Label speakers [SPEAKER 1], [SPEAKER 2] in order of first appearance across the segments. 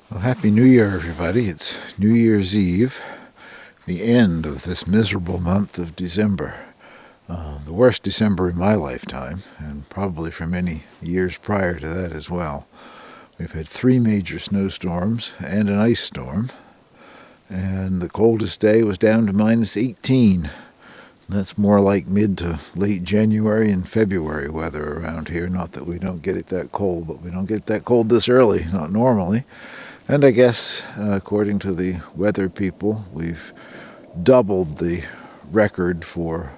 [SPEAKER 1] Well, Happy New Year, everybody. It's New Year's Eve, the end of this miserable month of December. The worst December in my lifetime, and probably for many years prior to that as well. We've had 3 major snowstorms and an ice storm, and the coldest day was down to minus 18. That's more like mid to late January and February weather around here. Not that we don't get it that cold, but we don't get that cold this early, not normally. And I guess, according to the weather people, we've doubled the record for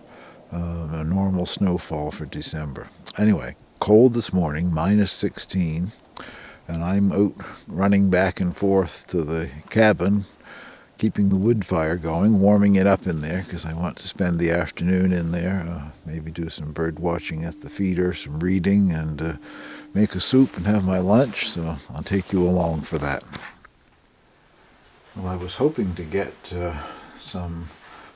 [SPEAKER 1] a normal snowfall for December. Anyway, cold this morning, minus 16, and I'm out running back and forth to the cabin, keeping the wood fire going, warming it up in there because I want to spend the afternoon in there, maybe do some bird watching at the feeder, some reading, and make a soup and have my lunch, so I'll take you along for that. Well, I was hoping to get some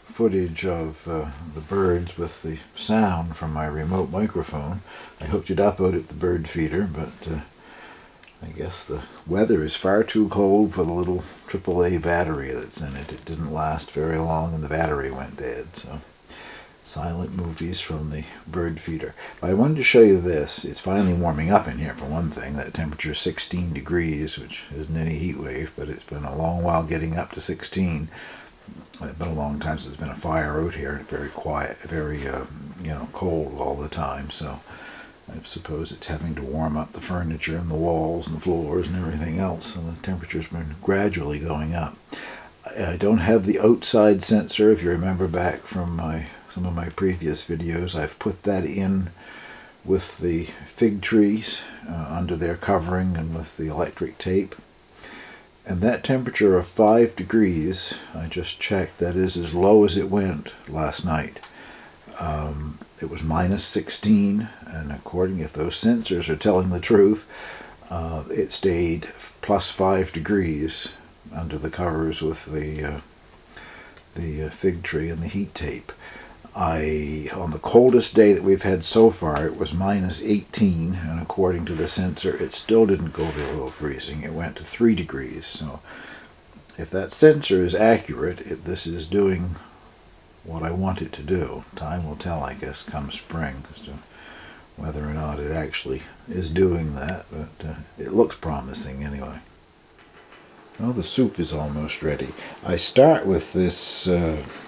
[SPEAKER 1] footage of the birds with the sound from my remote microphone. I hooked it up out at the bird feeder, but I guess the weather is far too cold for the little AAA battery that's in it. It didn't last very long and the battery went dead, so silent movies from the bird feeder. But I wanted to show you this. It's finally warming up in here for one thing. That temperature is 16 degrees, which isn't any heat wave, but it's been a long while getting up to 16. It's been a long time since there's been a fire out here. Very quiet, very cold all the time. So I suppose it's having to warm up the furniture and the walls and the floors and everything else. And the temperature's been gradually going up. I don't have the outside sensor. If you remember back from some of my previous videos, I've put that in with the fig trees under their covering and with the electric tape. And that temperature of 5 degrees, I just checked, that is as low as it went last night. It was minus 16, and according, if those sensors are telling the truth, it stayed plus 5 degrees under the covers with the fig tree and the heat tape. On the coldest day that we've had so far, it was minus 18, and according to the sensor, it still didn't go below freezing. It went to 3 degrees. So if that sensor is accurate, this is doing what I want it to do. Time will tell, I guess, come spring as to whether or not it actually is doing that, but it looks promising anyway. Well, the soup is almost ready. I start with this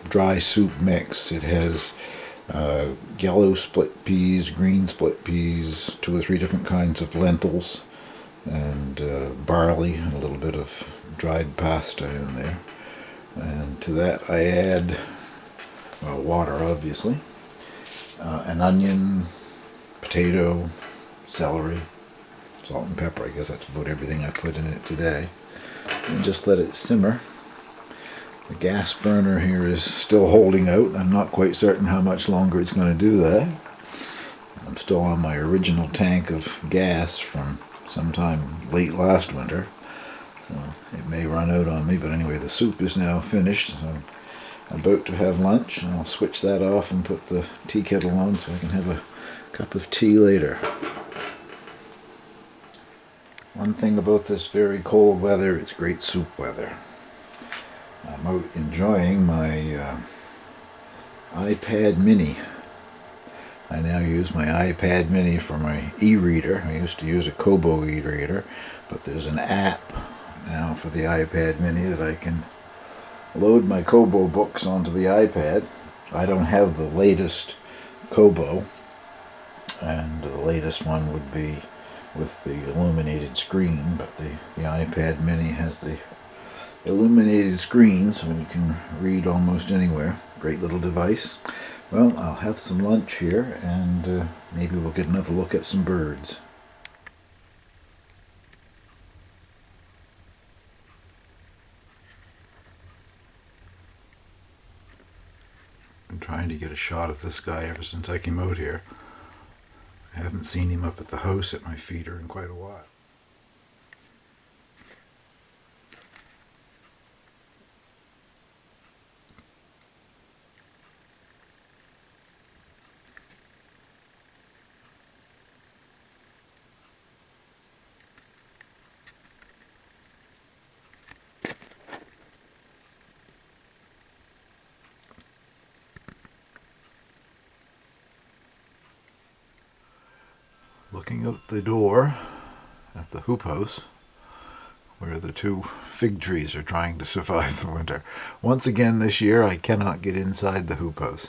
[SPEAKER 1] dry soup mix. It has yellow split peas, green split peas, 2 or 3 different kinds of lentils, and barley, and a little bit of dried pasta in there. And to that I add water, obviously, an onion, potato, celery, salt and pepper. I guess that's about everything I put in it today. And just let it simmer. The gas burner here is still holding out. I'm not quite certain how much longer it's going to do that. I'm still on my original tank of gas from sometime late last winter, so it may run out on me. But anyway, the soup is now finished, so I'm about to have lunch, and I'll switch that off and put the tea kettle on so I can have a cup of tea later. One thing about this very cold weather, it's great soup weather. I'm out enjoying my iPad mini. I now use my iPad mini for my e-reader. I used to use a Kobo e-reader, but there's an app now for the iPad mini that I can load my Kobo books onto the iPad. I don't have the latest Kobo, and the latest one would be with the illuminated screen, but the iPad mini has the illuminated screen, so you can read almost anywhere. Great little device. Well, I'll have some lunch here, and maybe we'll get another look at some birds. I'm trying to get a shot of this guy ever since I came out here. I haven't seen him up at the house at my feeder in quite a while. looking out the door at the hoop house where the two fig trees are trying to survive the winter. Once again this year I cannot get inside the hoop house.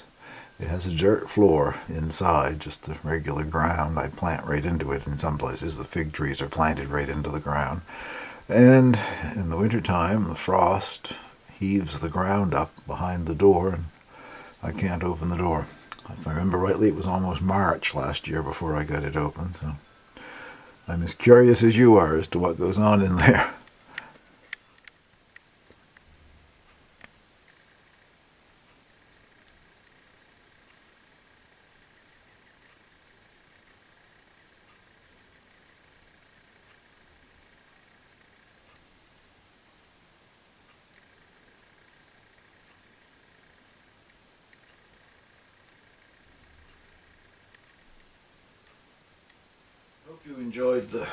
[SPEAKER 1] It has a dirt floor inside, just the regular ground. I plant right into it in some places. The fig trees are planted right into the ground. And in the wintertime, the frost heaves the ground up behind the door, and I can't open the door. If I remember rightly, it was almost March last year before I got it open, so I'm as curious as you are as to what goes on in there. Hope you enjoyed the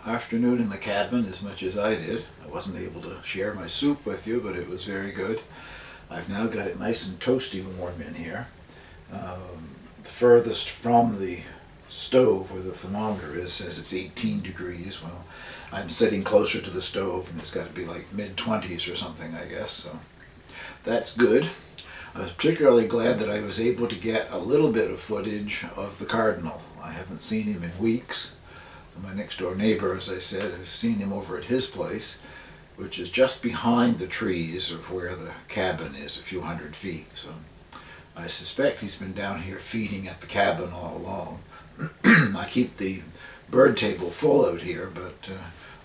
[SPEAKER 1] afternoon in the cabin as much as I did. I wasn't able to share my soup with you, but it was very good. I've now got it nice and toasty warm in here. Furthest from the stove where the thermometer is says it's 18 degrees. Well, I'm sitting closer to the stove and it's got to be like mid-20s or something, I guess. So that's good. I was particularly glad that I was able to get a little bit of footage of the Cardinal. I haven't seen him in weeks. My next door neighbor, as I said, I've seen him over at his place, which is just behind the trees of where the cabin is, a few hundred feet. So I suspect he's been down here feeding at the cabin all along. I keep the bird table full out here, but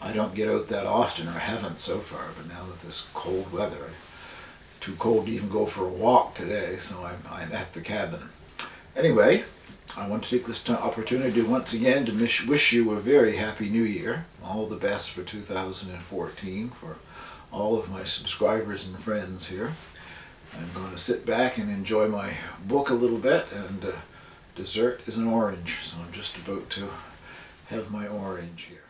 [SPEAKER 1] I don't get out that often, or haven't so far. But now that this cold weather, too cold to even go for a walk today, so I'm at the cabin. Anyway, I want to take this opportunity once again to wish you a very happy new year. All the best for 2014 for all of my subscribers and friends here. I'm going to sit back and enjoy my book a little bit, and dessert is an orange, so I'm just about to have my orange here.